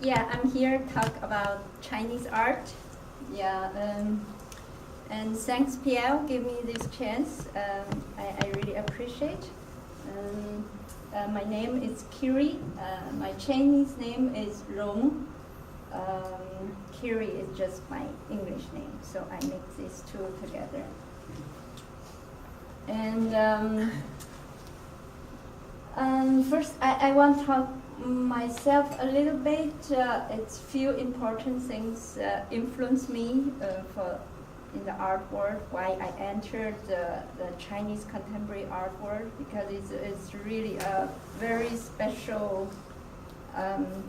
Yeah, I'm here to talk about Chinese art. Yeah, and thanks, PL, give me this chance. I really appreciate. My name is Kiri. My Chinese name is Rong. Kiri is just my English name, so I mix these two together. And first, I want to talk myself a little bit. It's few important things influenced me in the art world, why I entered the Chinese contemporary art world, because it's really a very special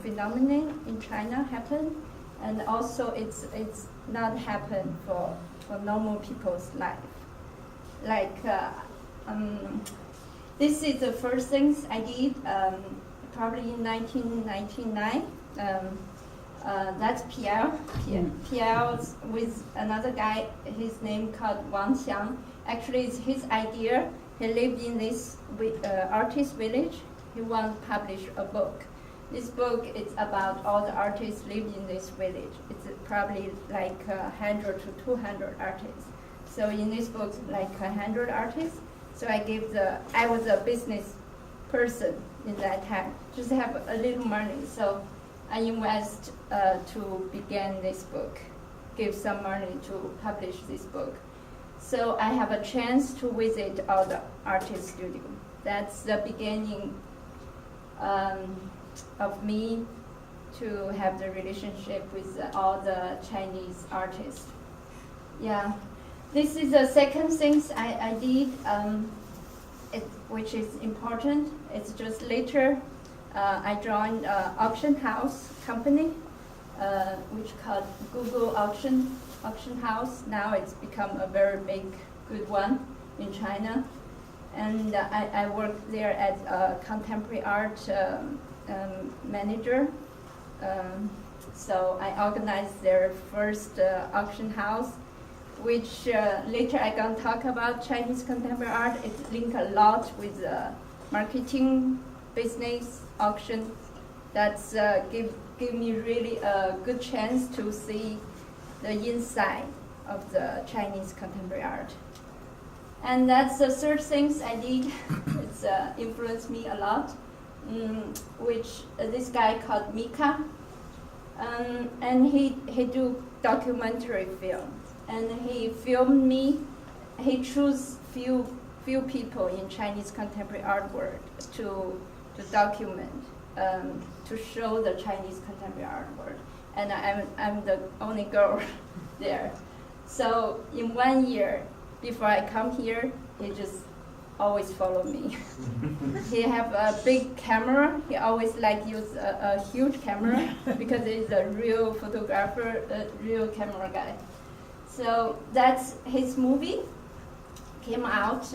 phenomenon in China happen, and also it's not happen for normal people's life. Like this is the first things I did, probably in 1999. That's Pierre. Pierre with another guy, his name called Wang Xiang. Actually, it's his idea. He lived in this artist village. He wants to publish a book. This book is about all the artists lived in this village. It's probably like 100 to 200 artists. So in this book, like 100 artists. So I was a business person in that time, just have a little money. So I invest to begin this book, give some money to publish this book. So I have a chance to visit all the artist studio. That's the beginning of me to have the relationship with all the Chinese artists. Yeah, this is the second thing I did, which is important. It's just later I joined an auction house company, which called Google Auction House. Now it's become a very big, good one in China. And I worked there as a contemporary art manager. So I organized their first auction house, which later I'm going to talk about Chinese contemporary art. It linked a lot with marketing, business, auction. That's give me really a good chance to see the inside of the Chinese contemporary art. And that's the third thing I did. It's influenced me a lot, which this guy called Mika. And he do documentary film. And he filmed me. He chose few people in Chinese contemporary art world to document, to show the Chinese contemporary art world. And I'm the only girl there. So in 1 year, before I come here, he just always follow me. He have a big camera. He always like use a huge camera because he's a real photographer, a real camera guy. So that's his movie. Came out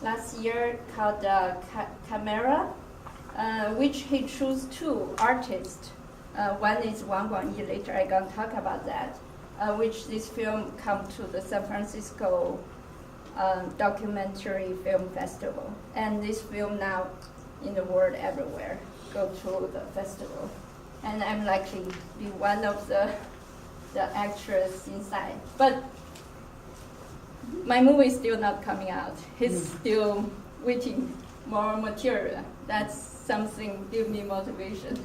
last year called Camera, which he chose two artists. One is Wang Guangyi. Later I'm gonna talk about that. Which this film come to the San Francisco documentary film festival, and this film now in the world everywhere go to the festival, and I'm likely to be one of the actors inside. But my movie is still not coming out. He's still waiting more material. That's something give me motivation.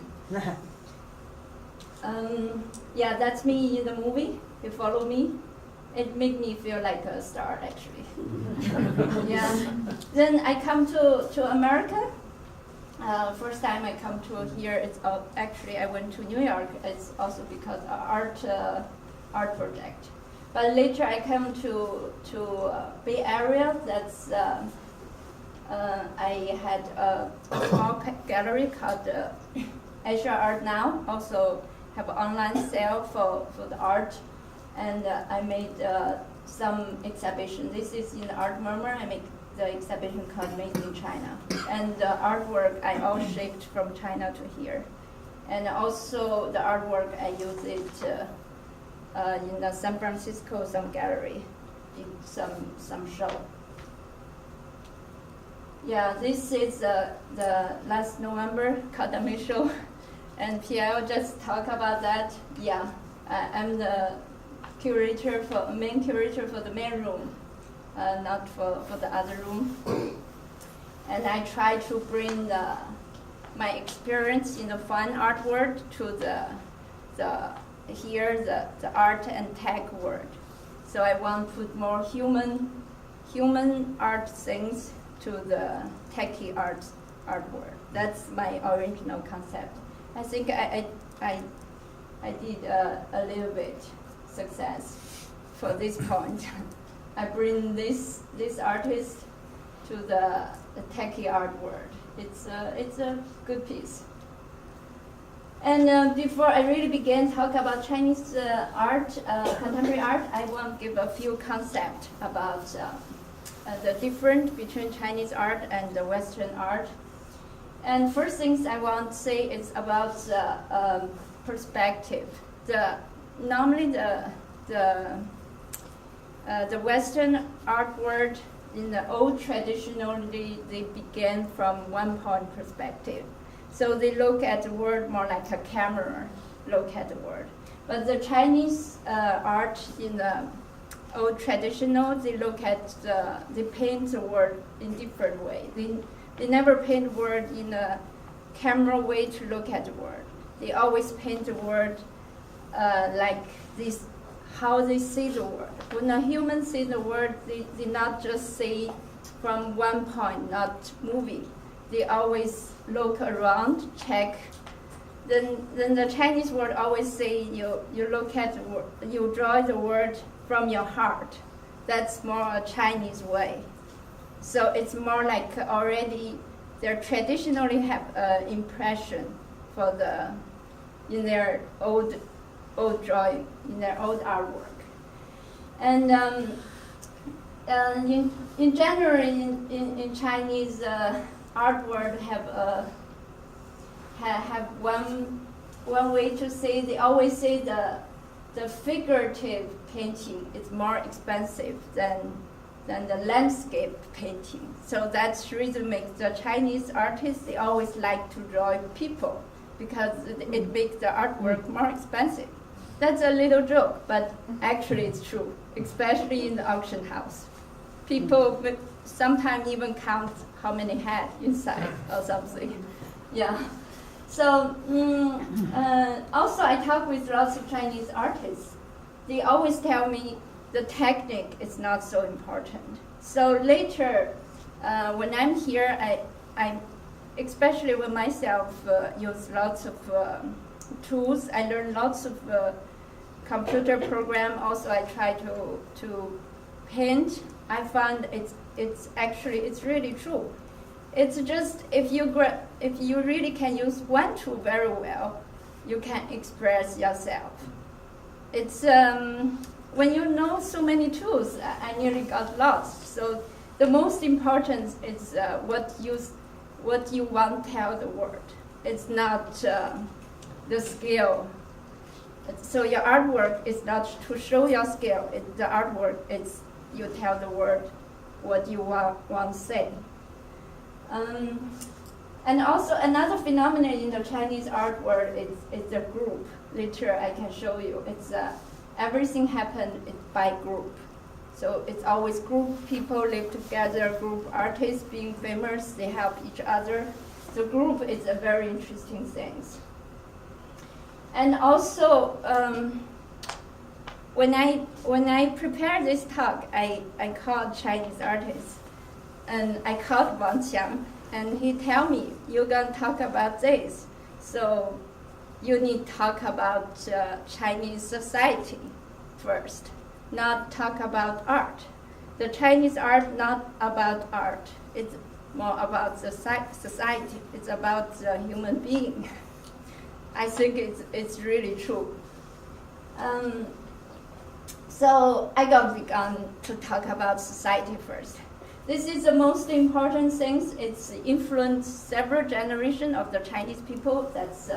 Yeah, that's me in the movie. You follow me. It made me feel like a star, actually. Yeah. Then I come to America. First time I come to here, it's actually I went to New York. It's also because of art project. But later I come to Bay Area. That's I had a small gallery called Asia Art Now. Also have an online sale for the art, and I made some exhibition. This is in Art Murmur. I make the exhibition called Made in China, and the artwork I all shipped from China to here, and also the artwork I use it in the San Francisco some gallery, in some show. Yeah, this is the last November Kadame show. And Pierre just talk about that. Yeah, I'm the main curator for the main room, not for the other room. And I try to bring my experience in the fine art world to the art and tech world. So I want to put more human art things to the techie art world. That's my original concept. I think I did a little bit success for this point. I bring this artist to the techie art world. It's a good piece. And before I really begin talk about Chinese art, contemporary art, I want to give a few concepts about the difference between Chinese art and the Western art. And first things I want to say is about perspective. Normally the Western art world in the old traditionally they began from one point perspective. So they look at the world more like a camera look at the world. But the Chinese art in the old traditional, they paint the world in different way. They never paint the world in a camera way to look at the world. They always paint the world like this, how they see the world. When a human sees the world, they not just see from one point, not moving. They always look around, check. Then the Chinese word always say you look at the world, you draw the world from your heart. That's more a Chinese way. So it's more like already they traditionally have impression for in their old drawing, in their old artwork. And in general, in Chinese art world have one way to say. They always say the figurative painting is more expensive than the landscape painting. So that's the reason makes the Chinese artists, they always like to draw people because it makes the artwork more expensive. That's a little joke, but actually it's true, especially in the auction house. People sometimes even count how many heads inside or something. Yeah. So also I talk with lots of Chinese artists. They always tell me the technique is not so important. So later, when I'm here, I especially with myself use lots of tools. I learn lots of computer program. Also, I try to paint. I find it's really true. It's just if you really can use one tool very well, you can express yourself. It's when you know so many tools, I nearly got lost. So the most important is what you want to tell the world. It's not the skill. So your artwork is not to show your skill. The artwork is you tell the world what you want to say. And also another phenomenon in the Chinese art world is the group. Later I can show you. It's everything happened by group. So it's always group people live together, group artists being famous, they help each other. The group is a very interesting thing. And also, when I prepared this talk, I called Chinese artists, and I called Wang Qiang, and he tell me, you're gonna talk about this, so you need to talk about Chinese society first, not talk about art. The Chinese art not about art. It's more about the society. It's about the human being. I think it's really true. So I got begun to talk about society first. This is the most important thing. It's influenced several generations of the Chinese people. That's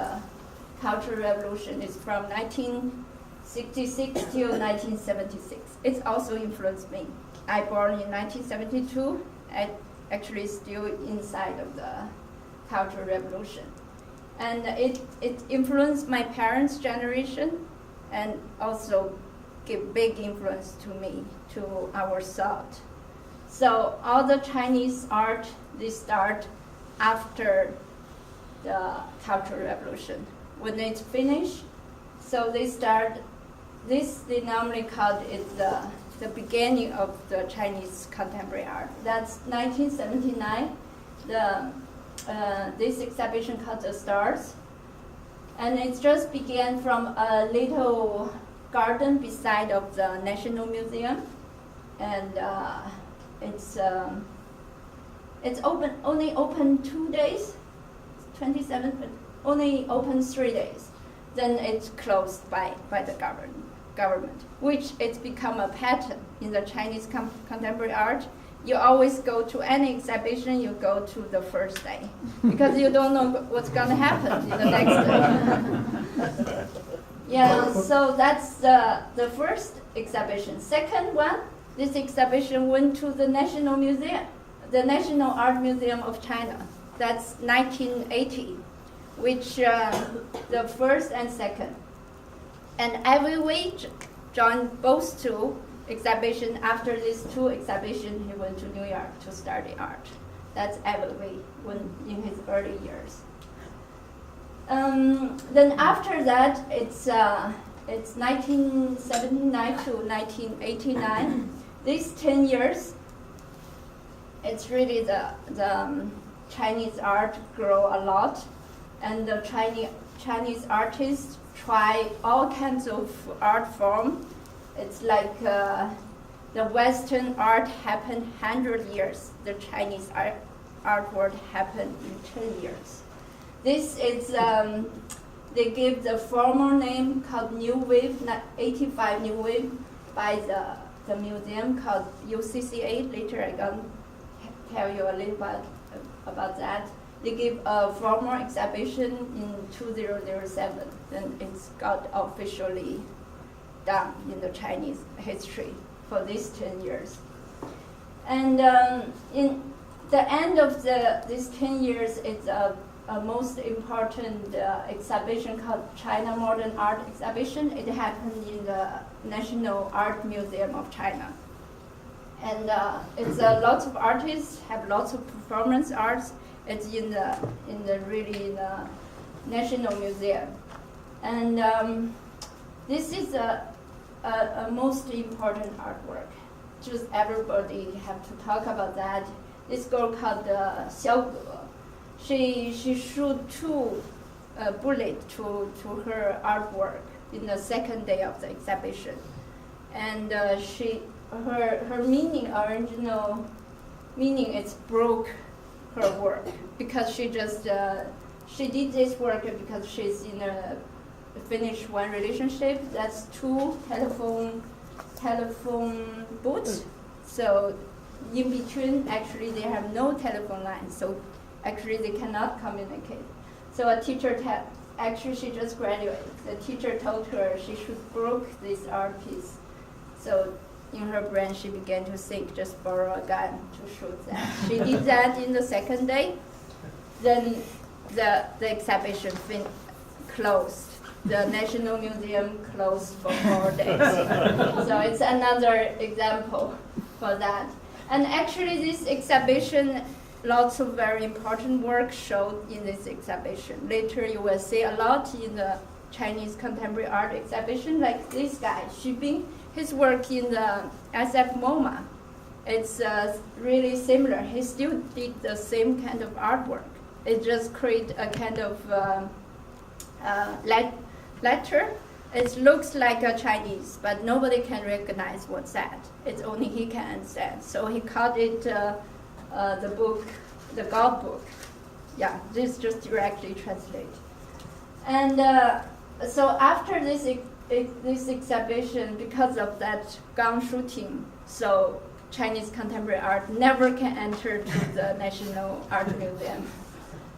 Cultural Revolution. It's from 1966 till 1976. It's also influenced me. I born in 1972. I actually still inside of the Cultural Revolution. And it influenced my parents' generation, and also give big influence to me, to our thought. So all the Chinese art, they start after the Cultural Revolution. When it's finished, so they start, they normally call it the beginning of the Chinese contemporary art. That's 1979. This exhibition called The Stars. And it just began from a little garden beside of the National Museum. And it's only open 2 days, 27th, but only open 3 days. Then it's closed by the government, which it's become a pattern in the Chinese contemporary art. You always go to any exhibition, you go to the first day, because you don't know what's going to happen in the next day. Yeah, so that's the first exhibition. Second one, this exhibition went to the National Museum, the National Art Museum of China. That's 1980, which the first and second. And every week, John both two exhibition. After these two exhibitions, he went to New York to study art. That's every week when in his early years. Then after that, it's 1979 to 1989. These 10 years, it's really the Chinese art grow a lot, and the Chinese artists try all kinds of art form. It's like the Western art happened 100 years. The Chinese art world happened in 10 years. This is, they give the formal name called New Wave, 85 New Wave, by the museum called UCCA. Later I'm going to tell you a little bit about that. They give a formal exhibition in 2007, then it's got officially done in the Chinese history for these 10 years. And in the end of these 10 years, it's a most important exhibition called China Modern Art Exhibition. It happened in the National Art Museum of China. And it's lots of artists have lots of performance arts. It's in the National Museum. And this is a most important artwork. Just everybody have to talk about that. This girl called Xiao Ge. She shoot two bullets to her artwork in the second day of the exhibition, and her original meaning is broke her work, because she just she did this work because she's in a finished one relationship. That's two telephone booths. So in between, actually, they have no telephone line. So actually, they cannot communicate. So a teacher actually, she just graduated. The teacher told her she should broke this art piece. So in her brain, she began to think, just borrow a gun to shoot that. She did that in the second day. Then the exhibition closed. The National Museum closed for 4 days. So it's another example for that. And actually, this exhibition, lots of very important work showed in this exhibition. Later, you will see a lot in the Chinese contemporary art exhibition, like this guy, Xu Bing. His work in the SF MoMA, it's really similar. He still did the same kind of artwork. It just create a kind of letter. It looks like a Chinese, but nobody can recognize what's that. It's only he can understand. So he called it the book, the God book. Yeah, this just directly translate. And so after this exhibition, because of that gun shooting, so Chinese contemporary art never can enter to the National Art Museum.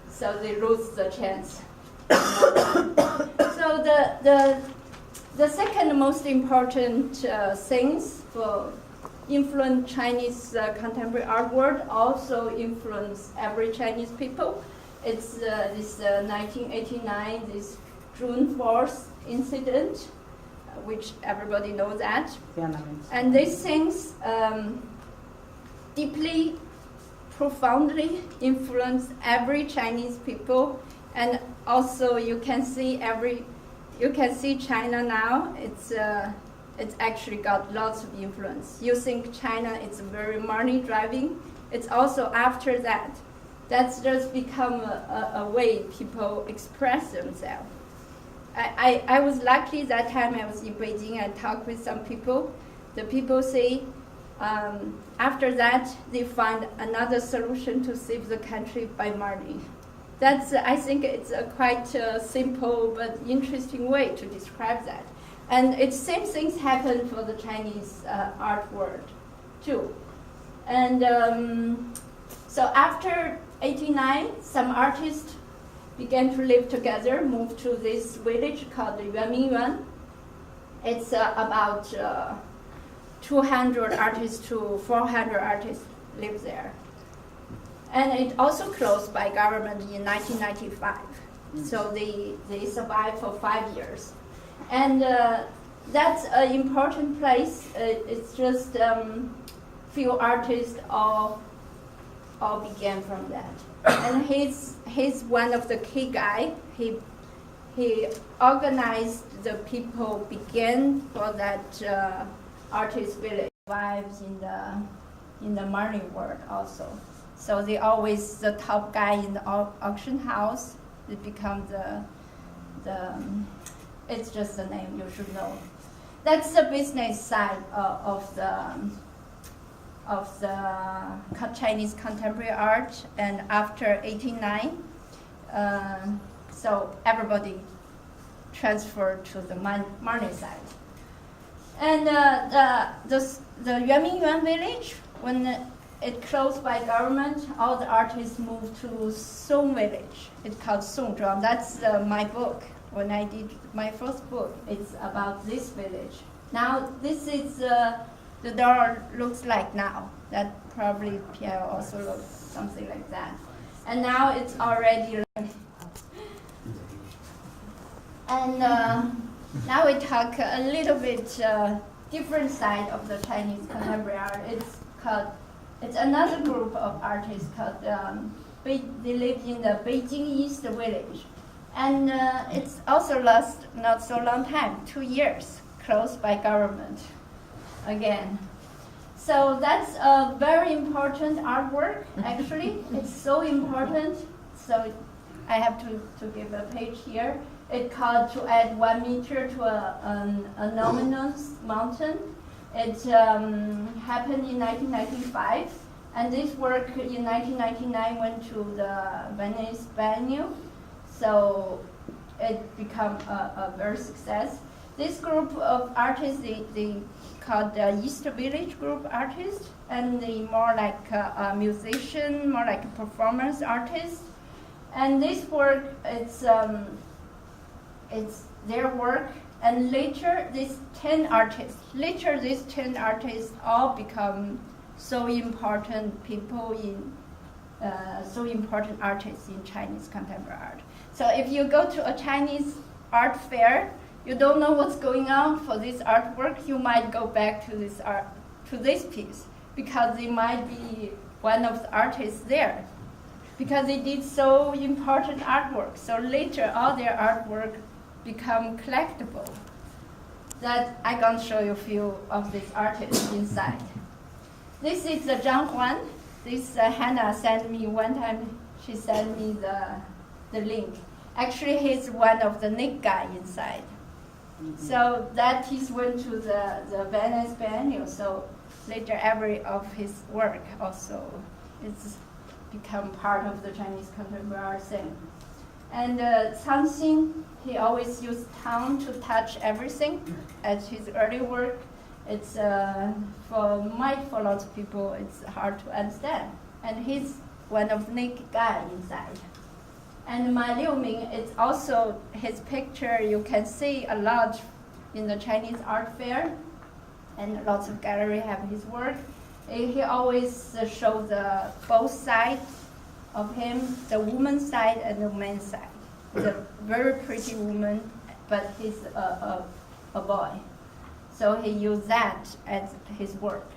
So they lose the chance. So the second most important things for influence Chinese contemporary art world, also influence every Chinese people, It's this 1989, this June 4th incident, which everybody knows that. And these things deeply, profoundly influence every Chinese people. And also you can see China now. It's actually got lots of influence. You think China is very money driving. It's also after that. That's just become a way people express themselves. I was lucky that time I was in Beijing and talked with some people. The people say after that they find another solution to save the country by money. I think it's a quite simple but interesting way to describe that. And it's same things happen for the Chinese art world too. And so after 89, some artists began to live together, moved to this village called Yuanmingyuan. It's about 200 artists to 400 artists live there. And it also closed by government in 1995. So they survived for 5 years. And that's an important place. It's just few artists all began from that. And he's one of the key guy. He organized the people begin for that artist village. Survives in the money world also. So they always the top guy in the auction house. It becomes the it's just the name you should know. That's the business side of the Chinese contemporary art. And after 89, so everybody transferred to the money side. And the Yuanmingyuan village, when it closed by government, all the artists moved to Song village. It's called Songzhuang. That's my book. When I did my first book, it's about this village. Now this is the door looks like now. That probably Pierre also looks something like that. And now it's already. And now we talk a little bit different side of the Chinese contemporary art. It's another group of artists called. They live in the Beijing East village, and it's also last not so long time, 2 years, closed by government again. So that's a very important artwork. Actually, it's so important. So I have to give a page here. It's called To Add 1 Meter to a Nominous Mountain. It happened in 1995, and this work in 1999 went to the Venice Biennial, so it became a very success. This group of artists, they called the East Village Group artists, and they more like a musician, more like a performance artist. And this work, it's their work. And later, these 10 artists all become so important people so important artists in Chinese contemporary art. So if you go to a Chinese art fair, you don't know what's going on for this artwork, you might go back to this piece, because they might be one of the artists there, because they did so important artwork. So later, all their artwork become collectible. That I'm going to show you a few of these artists inside. This is the Zhang Huan. This Hannah sent me one time. She sent me the link. Actually, he's one of the Nick guy inside. Mm-hmm. So that he's went to the Venice Biennial. So later, every of his work also it's become part of the Chinese contemporary art scene. And Cang Xin, he always used tongue to touch everything. At his early work, it's for lots of people, it's hard to understand. And he's one of the naked guy inside. And Ma Liuming, it's also his picture. You can see a lot in the Chinese art fair, and lots of gallery have his work. He always shows both sides of him, the woman's side and the man's side. He's a very pretty woman, but he's a boy. So he used that as his work.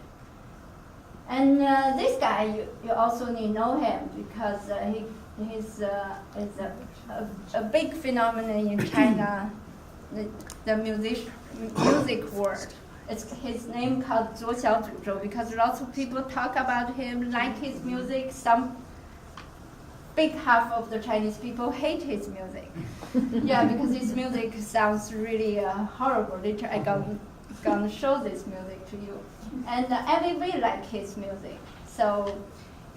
And this guy, you also need to know him because he's a big phenomenon in China, the music world. It's his name called 左小诅咒 because lots of people talk about him, like his music. Some big half of the Chinese people hate his music. Yeah, because his music sounds really horrible. Later I'm gonna show this music to you. And everybody like his music. So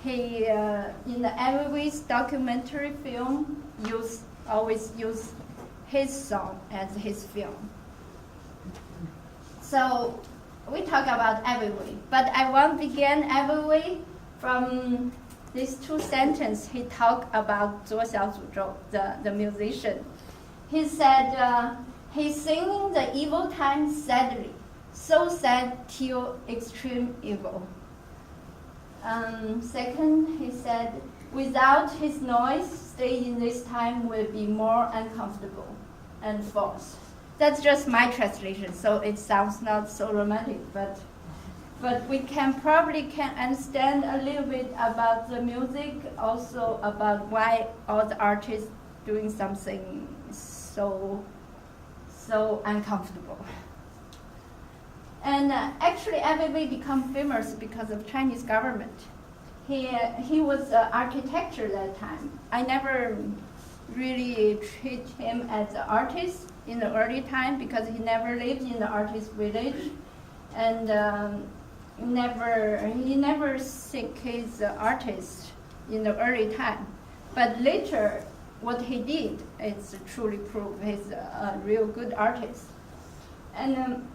he, in the everybody's documentary film, always use his song as his film. So we talk about everybody, but I want to begin everybody from these two sentences. He talked about 左小诅咒, the musician. He said, he's singing the evil times sadly, so sad till extreme evil. Second, he said, without his noise, stay in this time will be more uncomfortable and false. That's just my translation, so it sounds not so romantic, but we probably can understand a little bit about the music, also about why all the artists doing something so uncomfortable. And actually, everybody become famous because of Chinese government. He was architecture that time. I never really treat him as an artist in the early time because he never lived in the artist village, and he never think he's an artist in the early time. But later, what he did is truly prove he's a real good artist. And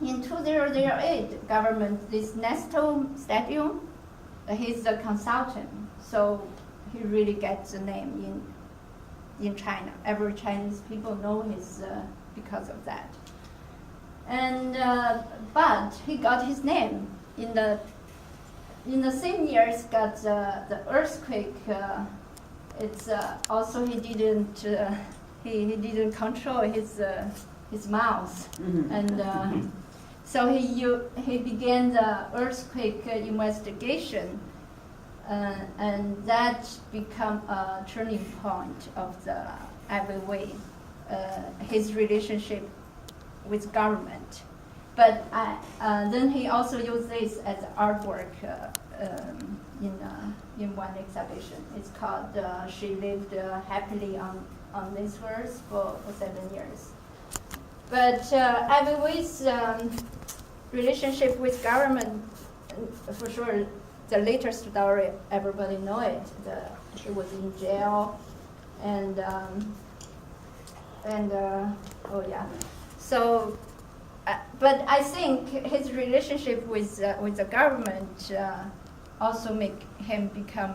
in 2008, government, this Nestle statue, he's a consultant, so he really gets the name in China. Every Chinese people know his because of that. And but he got his name in the same years. Got the earthquake. It's also he didn't control his mouth, Mm-hmm. and so he began the earthquake investigation. And that become a turning point of the every way, his relationship with government. But then he also used this as artwork in one exhibition. It's called "She Lived Happily on This Earth" for 7 years. But Weiwei's relationship with government, for sure. The later story, everybody know it. He was in jail, and oh yeah. So, but I think his relationship with the government also make him become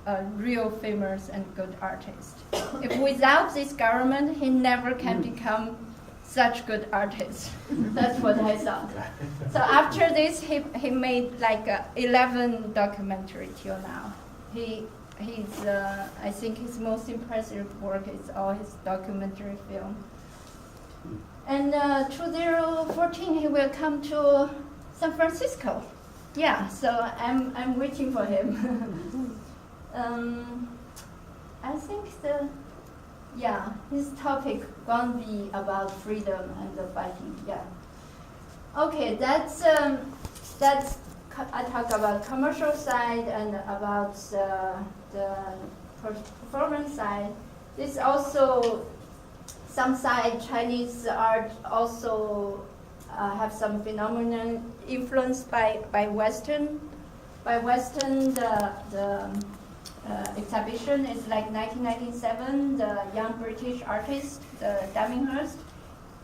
a real famous and good artist. If without this government, he never can become such good artist. That's what I thought. So after this, he made like 11 documentary till now. I think his most impressive work is all his documentary film. And 2014, he will come to San Francisco. Yeah, so I'm waiting for him. I think his topic gonna be about freedom and the fighting. Yeah. Okay, that's I talk about commercial side and about the performance side. This also some side Chinese art also have some phenomenon influenced by Western. By Western, the exhibition is like 1997, the young British artist, the Daminghurst.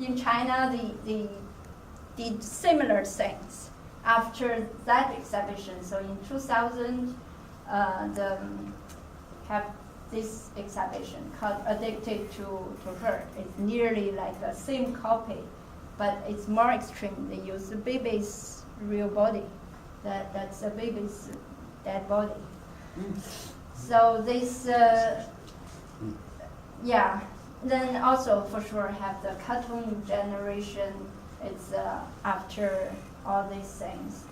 In China, they did similar things after that exhibition. So in 2000, have this exhibition called Addicted to Her. It's nearly like the same copy, but it's more extreme. They use the baby's real body. That's a baby's dead body. So this, yeah. Then also for sure have the cartoon generation. It's after all these things.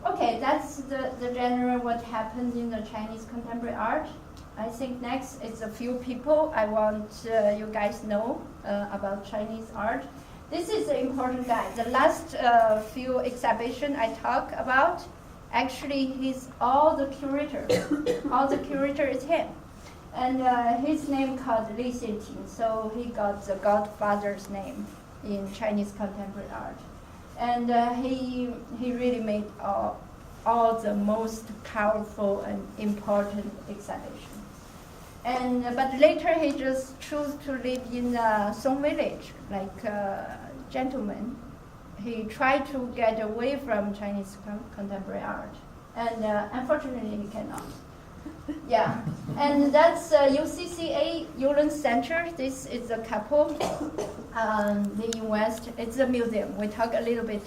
Okay, that's the general what happened in the Chinese contemporary art. I think next is a few people I want you guys know about Chinese art. This is an important guy. The last few exhibition I talk about, actually he's all the curator. All the curator is him. And his name called Li Xianqing, so he got the godfather's name in Chinese contemporary art. And he really made all the most powerful and important exhibitions. And but later he just chose to live in Song Village, like a gentleman. He tried to get away from Chinese contemporary art, and unfortunately he cannot. Yeah, and that's UCCA Yulin Center. This is a couple. They invest. It's a museum. We talk a little bit.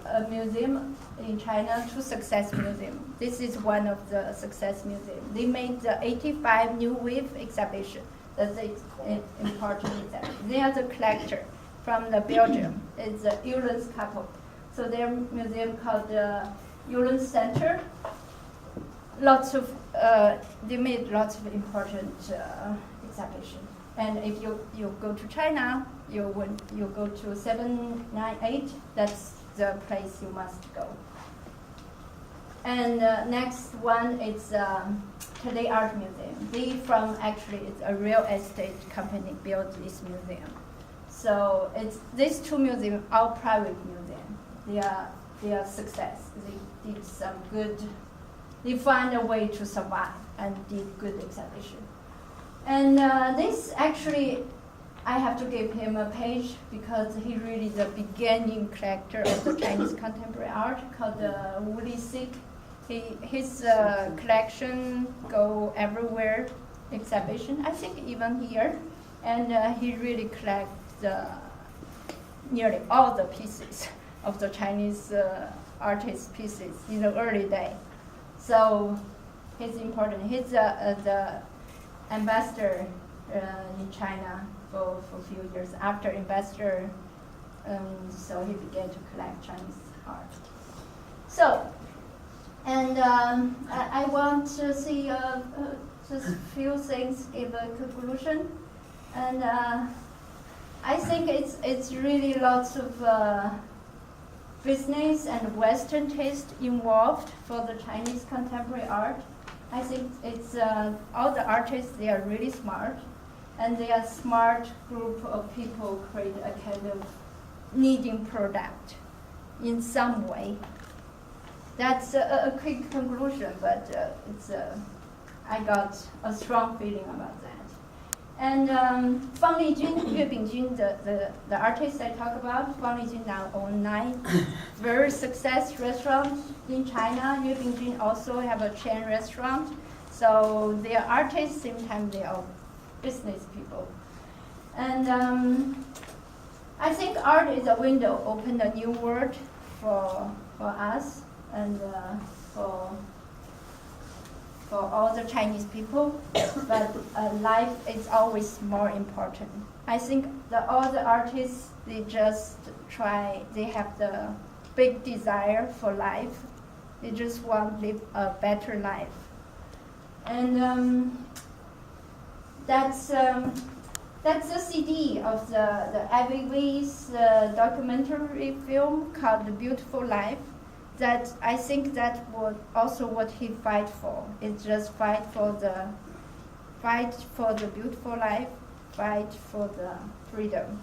A museum in China, two success museum. This is one of the success museum. They made the 85 New Wave exhibition. That's an important exhibition. They are the collector from the Belgium. It's a Yulin couple. So their museum called the Yulin Center. Lots of they made lots of important exhibitions. And if you go to China, you go to 798. That's the place you must go. And next one is Today Art Museum. Actually it's a real estate company built this museum. So it's these two museums are private museums. They are success. They did some good. They find a way to survive and did good exhibition. And this actually, I have to give him a page because he really the beginning collector of the Chinese contemporary art called Wu Li Sik. His collection go everywhere, exhibition, I think even here. And he really collects nearly all the pieces of the Chinese artist pieces in the early day. So he's important. He's the ambassador in China for a few years. After ambassador, so he began to collect Chinese art. So, and I want to see just a few things, give a conclusion. And I think it's really lots of business and Western taste involved for the Chinese contemporary art. I think it's all the artists, they are really smart, and they are smart group of people create a kind of needing product in some way. That's a quick conclusion, but I got a strong feeling about that. And Fang Lijun, Yue Bingjun, the artist I talk about, Fang Lijun now owns 9 very successful restaurants in China. Yue Bingjun also have a chain restaurant. So they are artists, same time they are business people. And I think art is a window, open a new world for us and for all the Chinese people, but life is always more important. I think all the artists, they just try, they have the big desire for life. They just want to live a better life. And that's the CD of the Ivy Wei's documentary film called The Beautiful Life. That I think that was also what he fight for. It's just fight for the beautiful life, fight for the freedom.